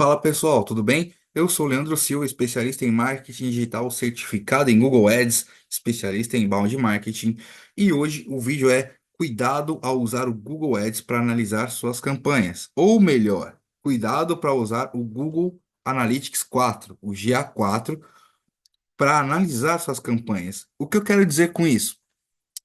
Fala pessoal, tudo bem? Eu sou o Leandro Silva, especialista em marketing digital, certificado em Google Ads, especialista em inbound marketing, e hoje o vídeo é cuidado ao usar o Google Ads para analisar suas campanhas, ou melhor, cuidado para usar o Google Analytics 4, o GA4, para analisar suas campanhas. O que eu quero dizer com isso?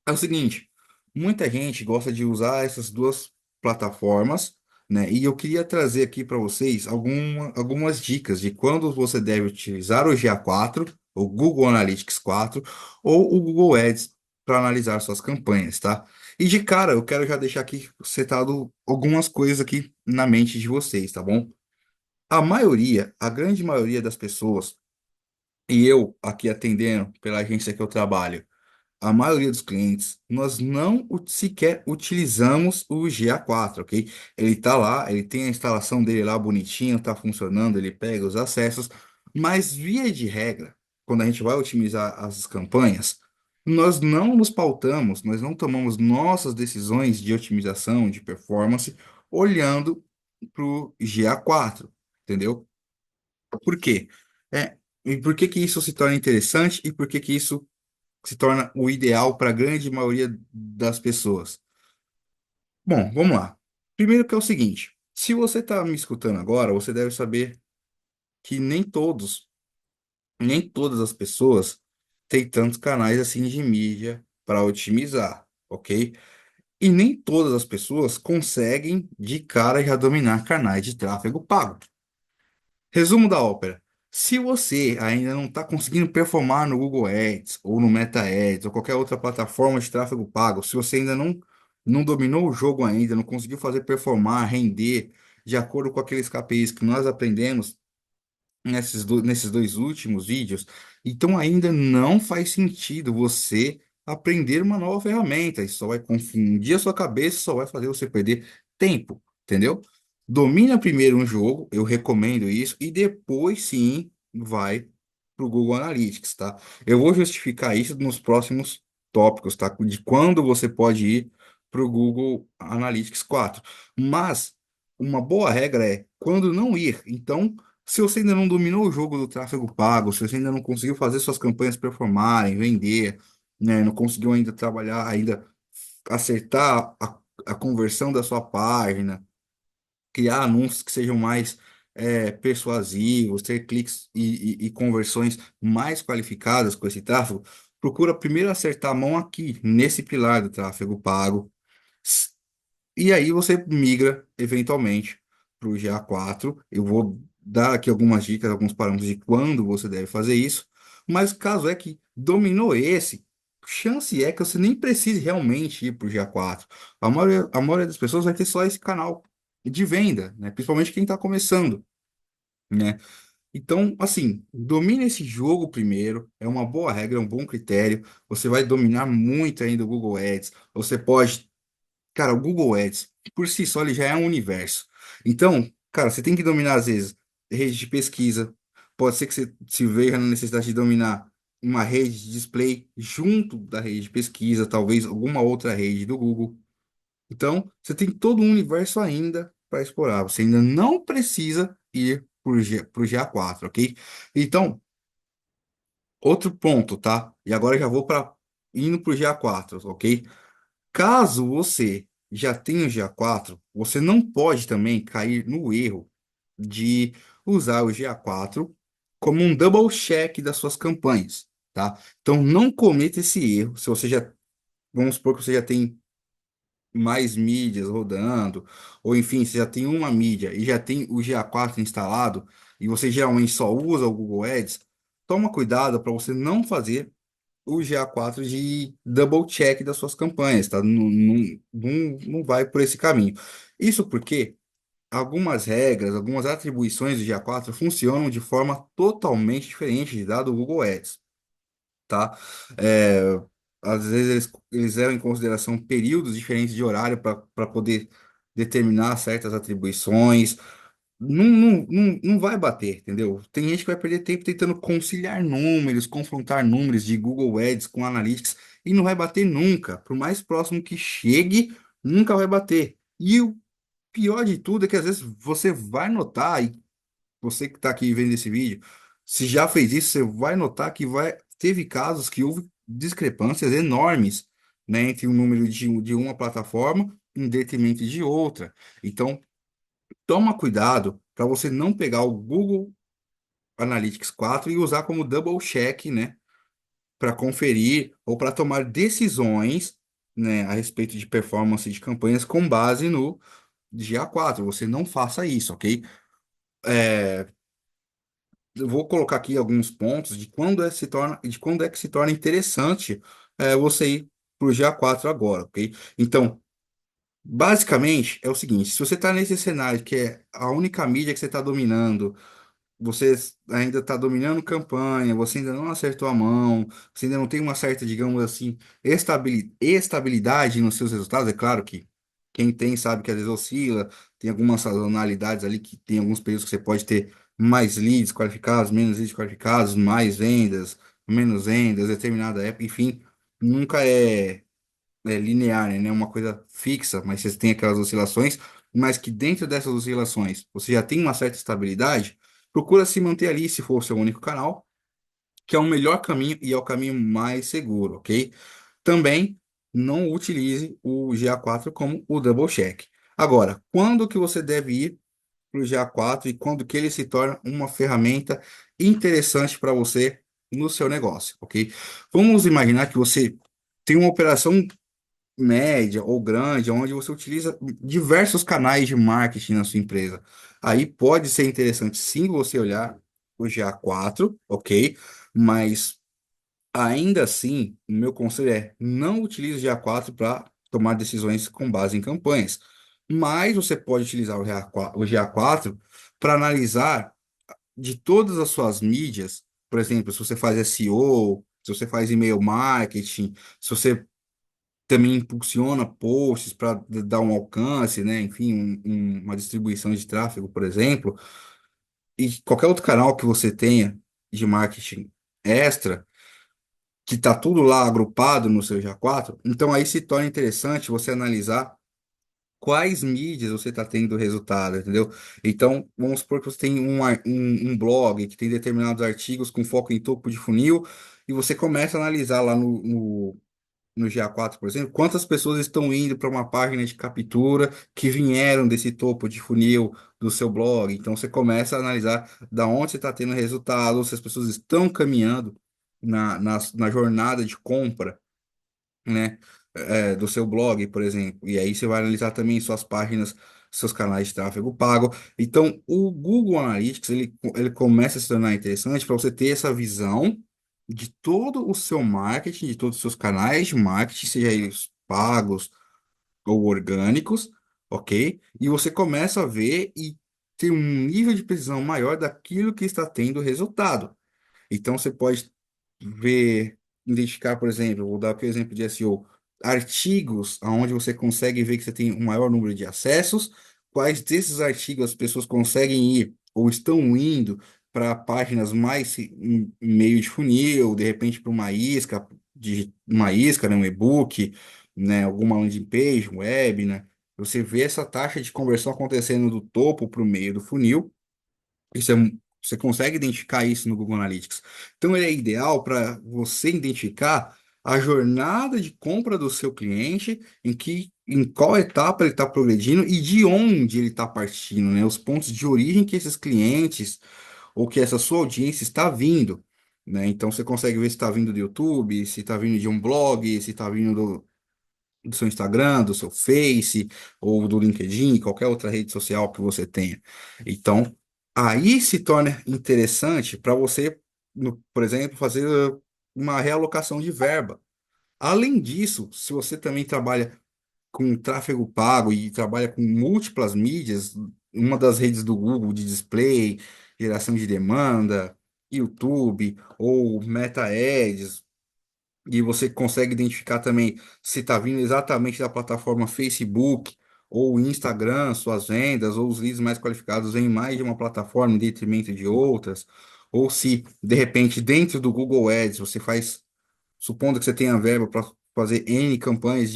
É o seguinte, muita gente gosta de usar essas duas plataformas, né? E eu queria trazer aqui para vocês algumas dicas de quando você deve utilizar o GA4, o Google Analytics 4, ou o Google Ads para analisar suas campanhas, tá? E de cara, eu quero já deixar aqui setado algumas coisas aqui na mente de vocês, tá bom? A grande maioria das pessoas, e eu aqui atendendo pela agência que eu trabalho, a maioria dos clientes, nós não sequer utilizamos o GA4, ok? Ele tá lá, ele tem a instalação dele lá bonitinho, tá funcionando, ele pega os acessos, mas via de regra, quando a gente vai otimizar as campanhas, nós não nos pautamos, nós não tomamos nossas decisões de otimização, de performance, olhando para o GA4, entendeu? Por quê? E por que que isso se torna interessante e por que que isso se torna o ideal para a grande maioria das pessoas? Bom, vamos lá. Primeiro que é o seguinte, se você está me escutando agora, você deve saber que nem todas as pessoas têm tantos canais assim de mídia para otimizar, ok? E nem todas as pessoas conseguem de cara já dominar canais de tráfego pago. Resumo da ópera. Se você ainda não está conseguindo performar no Google Ads, ou no Meta Ads, ou qualquer outra plataforma de tráfego pago, se você ainda não dominou o jogo ainda, não conseguiu fazer performar, render, de acordo com aqueles KPIs que nós aprendemos nesses dois últimos vídeos, então ainda não faz sentido você aprender uma nova ferramenta. Isso só vai confundir a sua cabeça, só vai fazer você perder tempo, entendeu? Domina primeiro um jogo, eu recomendo isso, e depois sim vai para o Google Analytics, tá? Eu vou justificar isso nos próximos tópicos, tá? De quando você pode ir para o Google Analytics 4. Mas uma boa regra é quando não ir. Então, se você ainda não dominou o jogo do tráfego pago, se você ainda não conseguiu fazer suas campanhas performarem, vender, né, não conseguiu ainda trabalhar, ainda acertar a conversão da sua página, criar anúncios que sejam mais persuasivos, ter cliques e conversões mais qualificadas com esse tráfego, procura primeiro acertar a mão aqui, nesse pilar do tráfego pago. E aí você migra eventualmente para o GA4. Eu vou dar aqui algumas dicas, alguns parâmetros de quando você deve fazer isso. Mas caso é que dominou esse, chance é que você nem precise realmente ir para o GA4. A maioria das pessoas vai ter só esse canal de venda, né? Principalmente quem está começando, né? Então, assim, domine esse jogo primeiro, é uma boa regra, é um bom critério. Você vai dominar muito ainda o Google Ads. Você pode. Cara, o Google Ads, por si só, ele já é um universo. Então, cara, você tem que dominar, às vezes, rede de pesquisa. Pode ser que você se veja na necessidade de dominar uma rede de display junto da rede de pesquisa, talvez alguma outra rede do Google. Então, você tem todo um universo ainda para explorar. Você ainda não precisa ir para o GA4, ok? Então, outro ponto, tá? E agora eu já vou para indo para o GA4, ok? Caso você já tenha o GA4, você não pode também cair no erro de usar o GA4 como um double check das suas campanhas, tá? Então não cometa esse erro. Se você já, vamos supor que você já tem mais mídias rodando, ou enfim, você já tem uma mídia e já tem o GA4 instalado, e você geralmente só usa o Google Ads, toma cuidado para você não fazer o GA4 de double check das suas campanhas, tá? Não vai por esse caminho. Isso porque algumas regras, algumas atribuições do GA4 funcionam de forma totalmente diferente de dado o Google Ads, tá? É, às vezes eles levam em consideração períodos diferentes de horário para poder determinar certas atribuições. Não vai bater, entendeu? Tem gente que vai perder tempo tentando conciliar números, confrontar números de Google Ads com Analytics e não vai bater nunca. Por mais próximo que chegue, nunca vai bater. E o pior de tudo é que às vezes você vai notar você que está aqui vendo esse vídeo, se já fez isso, você vai notar que teve casos que houve discrepâncias enormes, né, entre o número de uma plataforma em detrimento de outra. Então, toma cuidado para você não pegar o Google Analytics 4 e usar como double check, né, para conferir ou para tomar decisões, né, a respeito de performance de campanhas com base no GA4. Você não faça isso, ok? Eu vou colocar aqui alguns pontos de quando é que se torna interessante você ir para o GA4 agora, ok? Então, basicamente é o seguinte: se você está nesse cenário que é a única mídia que você está dominando, você ainda está dominando campanha, você ainda não acertou a mão, você ainda não tem uma certa, digamos assim, estabilidade nos seus resultados. É claro que quem tem sabe que às vezes oscila, tem algumas sazonalidades ali, que tem alguns períodos que você pode ter mais leads qualificados, menos leads qualificados, mais vendas, menos vendas, determinada época, enfim, nunca é linear, né? Uma coisa fixa, mas você tem aquelas oscilações, mas que dentro dessas oscilações você já tem uma certa estabilidade, procura se manter ali se for o seu único canal, que é o melhor caminho e é o caminho mais seguro, ok? Também não utilize o GA4 como o double check. Agora, quando que você deve ir para o GA4 e quando que ele se torna uma ferramenta interessante para você no seu negócio, ok? Vamos imaginar que você tem uma operação média ou grande, onde você utiliza diversos canais de marketing na sua empresa. Aí pode ser interessante sim você olhar o GA4, ok? Mas ainda assim, o meu conselho é não utilize o GA4 para tomar decisões com base em campanhas. Mas você pode utilizar o GA4 para analisar de todas as suas mídias, por exemplo, se você faz SEO, se você faz e-mail marketing, se você também impulsiona posts para dar um alcance, né? Enfim, uma distribuição de tráfego, por exemplo, e qualquer outro canal que você tenha de marketing extra, que está tudo lá agrupado no seu GA4, então aí se torna interessante você analisar quais mídias você está tendo resultado, entendeu? Então, vamos supor que você tem um blog que tem determinados artigos com foco em topo de funil, e você começa a analisar lá no GA4, por exemplo, quantas pessoas estão indo para uma página de captura que vieram desse topo de funil do seu blog. Então você começa a analisar da onde você está tendo resultado, se as pessoas estão caminhando na jornada de compra, né, do seu blog, por exemplo. E aí você vai analisar também suas páginas, seus canais de tráfego pago. Então, o Google Analytics, ele começa a se tornar interessante para você ter essa visão de todo o seu marketing, de todos os seus canais de marketing, seja eles pagos ou orgânicos, ok? E você começa a ver e ter um nível de precisão maior daquilo que está tendo resultado. Então, você pode ver, identificar, por exemplo, vou dar aqui o exemplo de SEO, artigos onde você consegue ver que você tem um maior número de acessos, quais desses artigos as pessoas conseguem ir ou estão indo para páginas mais em meio de funil, de repente para uma isca, né, um e-book, né, alguma landing page, um web, né? Você vê essa taxa de conversão acontecendo do topo para o meio do funil. Você consegue identificar isso no Google Analytics. Então, ele é ideal para você identificar a jornada de compra do seu cliente, em qual etapa ele está progredindo e de onde ele está partindo, né? Os pontos de origem que esses clientes ou que essa sua audiência está vindo, né? Então, você consegue ver se está vindo do YouTube, se está vindo de um blog, se está vindo do seu Instagram, do seu Face, ou do LinkedIn, qualquer outra rede social que você tenha. Então, aí se torna interessante para você, por exemplo, fazer uma realocação de verba. Além disso, se você também trabalha com tráfego pago e trabalha com múltiplas mídias, uma das redes do Google de display, geração de demanda, YouTube ou Meta Ads, e você consegue identificar também se está vindo exatamente da plataforma Facebook ou Instagram, suas vendas, ou os leads mais qualificados em mais de uma plataforma em detrimento de outras, ou se, de repente, dentro do Google Ads, você faz, supondo que você tenha verba para fazer N campanhas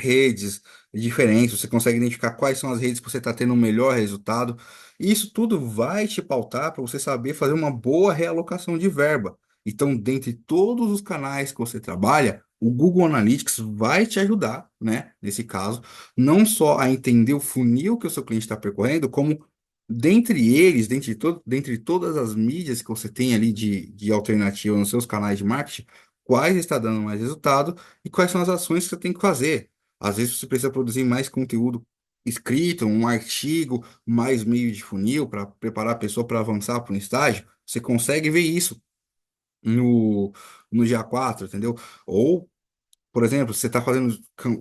redes diferentes, você consegue identificar quais são as redes que você está tendo o melhor resultado. Isso tudo vai te pautar para você saber fazer uma boa realocação de verba. Então, dentre todos os canais que você trabalha, o Google Analytics vai te ajudar, né, nesse caso, não só a entender o funil que o seu cliente está percorrendo, como dentre eles, dentre todas as mídias que você tem ali de alternativa nos seus canais de marketing, quais está dando mais resultado e quais são as ações que você tem que fazer. Às vezes você precisa produzir mais conteúdo escrito, um artigo, mais meio de funil para preparar a pessoa para avançar para um estágio. Você consegue ver isso no, no GA4, entendeu? Ou, por exemplo, você está fazendo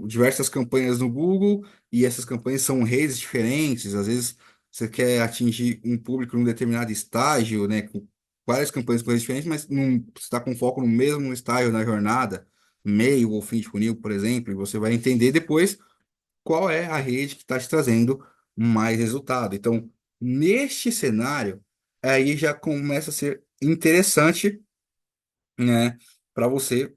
diversas campanhas no Google e essas campanhas são redes diferentes. Às vezes você quer atingir um público num determinado estágio, né? Com várias campanhas com redes diferentes, mas não, você está com foco no mesmo estágio na jornada, meio ou fim de funil, por exemplo, e você vai entender depois qual é a rede que está te trazendo mais resultado. Então, neste cenário, aí já começa a ser interessante, né, para você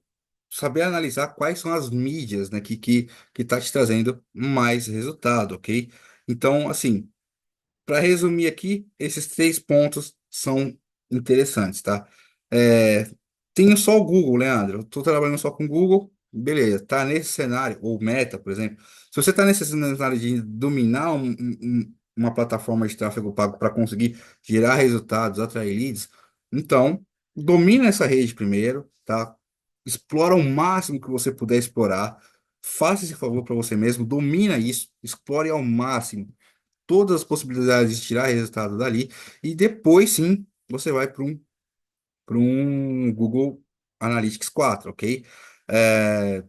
saber analisar quais são as mídias, né, que tá te trazendo mais resultado, ok? Então, assim, para resumir aqui, esses três pontos são interessantes, tá? É, tenho só o Google, Leandro. Estou trabalhando só com o Google, beleza. Tá nesse cenário, ou Meta, por exemplo. Se você está nesse cenário de dominar uma plataforma de tráfego pago para conseguir gerar resultados, atrair leads, então domina essa rede primeiro, tá? Explora o máximo que você puder explorar. Faça esse favor para você mesmo, domina isso, explore ao máximo todas as possibilidades de tirar resultado dali, e depois sim você vai para um Google Analytics 4, ok? É,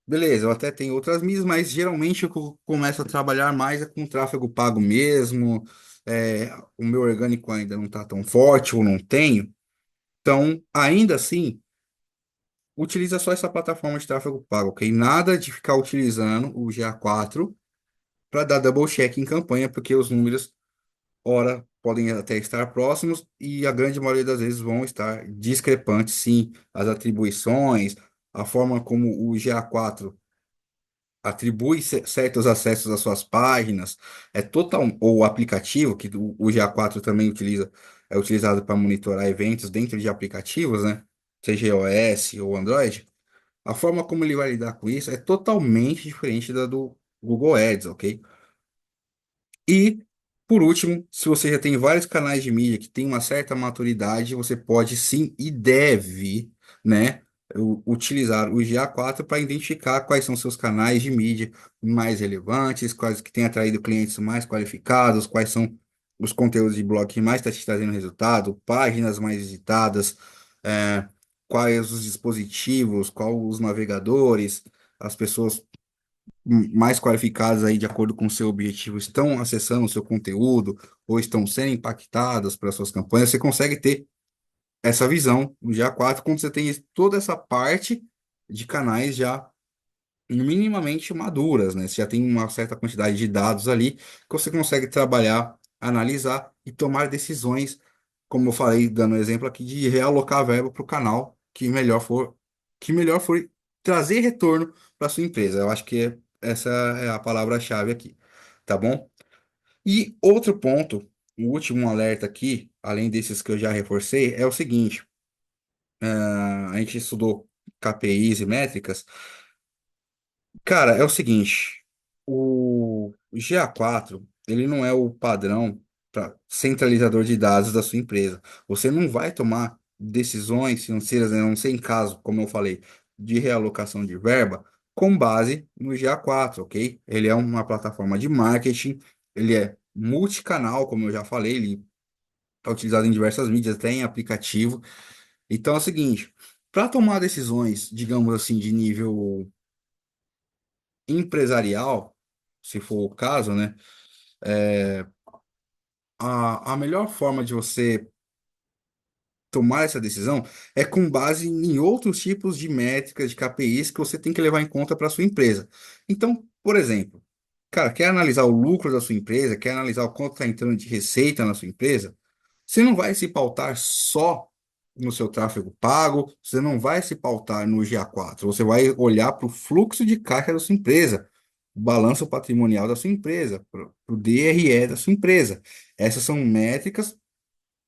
beleza, eu até tenho outras mídias, mas geralmente eu começo a trabalhar mais é com tráfego pago mesmo. O meu orgânico ainda não está tão forte, ou não tenho. Então, ainda assim, utiliza só essa plataforma de tráfego pago, ok? Nada de ficar utilizando o GA4 para dar double check em campanha, porque os números ora podem até estar próximos e a grande maioria das vezes vão estar discrepantes, sim. As atribuições, a forma como o GA4 atribui certos acessos às suas páginas, é total, ou o aplicativo, que o GA4 também utiliza, é utilizado para monitorar eventos dentro de aplicativos, né? Seja iOS ou Android. A forma como ele vai lidar com isso é totalmente diferente da do Google Ads, ok? E, por último, se você já tem vários canais de mídia que tem uma certa maturidade, você pode sim e deve, né, utilizar o GA4 para identificar quais são seus canais de mídia mais relevantes, quais que têm atraído clientes mais qualificados, quais são os conteúdos de blog que mais está te trazendo resultado, páginas mais visitadas, é, quais os dispositivos, quais os navegadores, as pessoas mais qualificadas aí de acordo com o seu objetivo estão acessando o seu conteúdo ou estão sendo impactadas pelas suas campanhas, você consegue ter essa visão no GA4 quando você tem toda essa parte de canais já minimamente maduras, né? Você já tem uma certa quantidade de dados ali que você consegue trabalhar, analisar e tomar decisões, como eu falei, dando exemplo aqui, de realocar a verba para o canal que melhor for trazer retorno para sua empresa. Eu acho que essa é a palavra-chave aqui, tá bom? E outro ponto, o último alerta aqui, além desses que eu já reforcei, é o seguinte: a gente estudou KPIs e métricas. Cara, é o seguinte, o GA4, ele não é o padrão para centralizador de dados da sua empresa. Você não vai tomar decisões financeiras, né, a não ser em caso, como eu falei, de realocação de verba, com base no GA4, ok? Ele é uma plataforma de marketing, ele é multicanal, como eu já falei, ele é utilizado em diversas mídias, até em aplicativo. Então é o seguinte, para tomar decisões, digamos assim, de nível empresarial, se for o caso, né? A melhor forma de você tomar essa decisão é com base em outros tipos de métricas, de KPIs que você tem que levar em conta para sua empresa. Então, por exemplo, cara, quer analisar o lucro da sua empresa, quer analisar o quanto está entrando de receita na sua empresa, você não vai se pautar só no seu tráfego pago, você não vai se pautar no GA4, você vai olhar para o fluxo de caixa da sua empresa, o balanço patrimonial da sua empresa, para o DRE da sua empresa. Essas são métricas,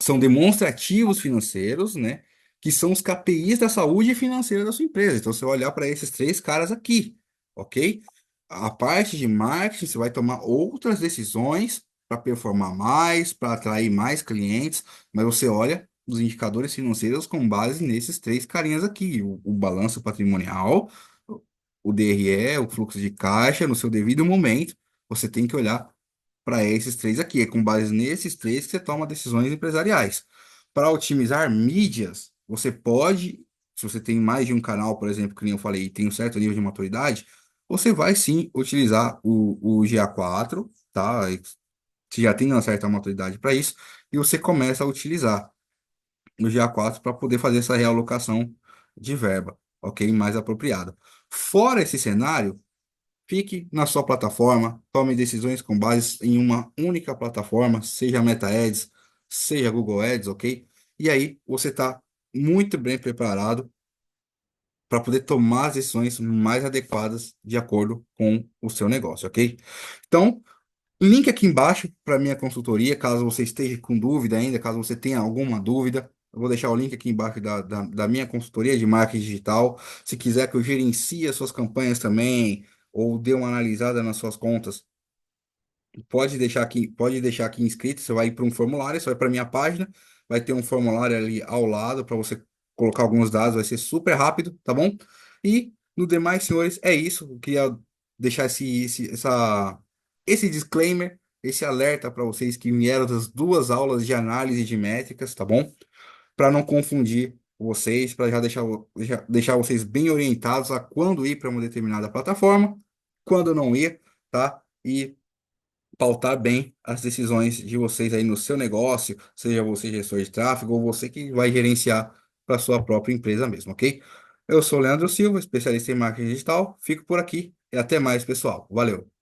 são demonstrativos financeiros, né? Que são os KPIs da saúde financeira da sua empresa. Então, você vai olhar para esses três caras aqui, ok? A parte de marketing, você vai tomar outras decisões para performar mais, para atrair mais clientes, mas você olha os indicadores financeiros com base nesses três carinhas aqui: o balanço patrimonial, o DRE, o fluxo de caixa, no seu devido momento. Você tem que olhar para esses três aqui. É com base nesses três que você toma decisões empresariais. Para otimizar mídias, você pode, se você tem mais de um canal, por exemplo, que nem eu falei, e tem um certo nível de maturidade, você vai sim utilizar o GA4, tá? E você já tem uma certa maturidade para isso, e você começa a utilizar o GA4 para poder fazer essa realocação de verba, ok? Mais apropriada. Fora esse cenário, fique na sua plataforma, tome decisões com base em uma única plataforma, seja Meta Ads, seja Google Ads, ok? E aí você está muito bem preparado para poder tomar as decisões mais adequadas de acordo com o seu negócio, ok? Então, link aqui embaixo para minha consultoria, caso você esteja com dúvida ainda, caso você tenha alguma dúvida. Eu vou deixar o link aqui embaixo da minha consultoria de marketing digital. Se quiser que eu gerencie as suas campanhas também, ou dê uma analisada nas suas contas, pode deixar aqui inscrito. Você vai para um formulário, você vai para minha página, vai ter um formulário ali ao lado para você colocar alguns dados, vai ser super rápido, tá bom? E no demais, senhores, é isso. Eu queria deixar esse disclaimer, esse alerta para vocês que vieram das duas aulas de análise de métricas, tá bom? Para não confundir vocês, para deixar vocês bem orientados a quando ir para uma determinada plataforma, quando não ir, tá? E pautar bem as decisões de vocês aí no seu negócio, seja você gestor de tráfego ou você que vai gerenciar para sua própria empresa mesmo, ok? Eu sou o Leandro Silva, especialista em marketing digital. Fico por aqui e até mais, pessoal. Valeu!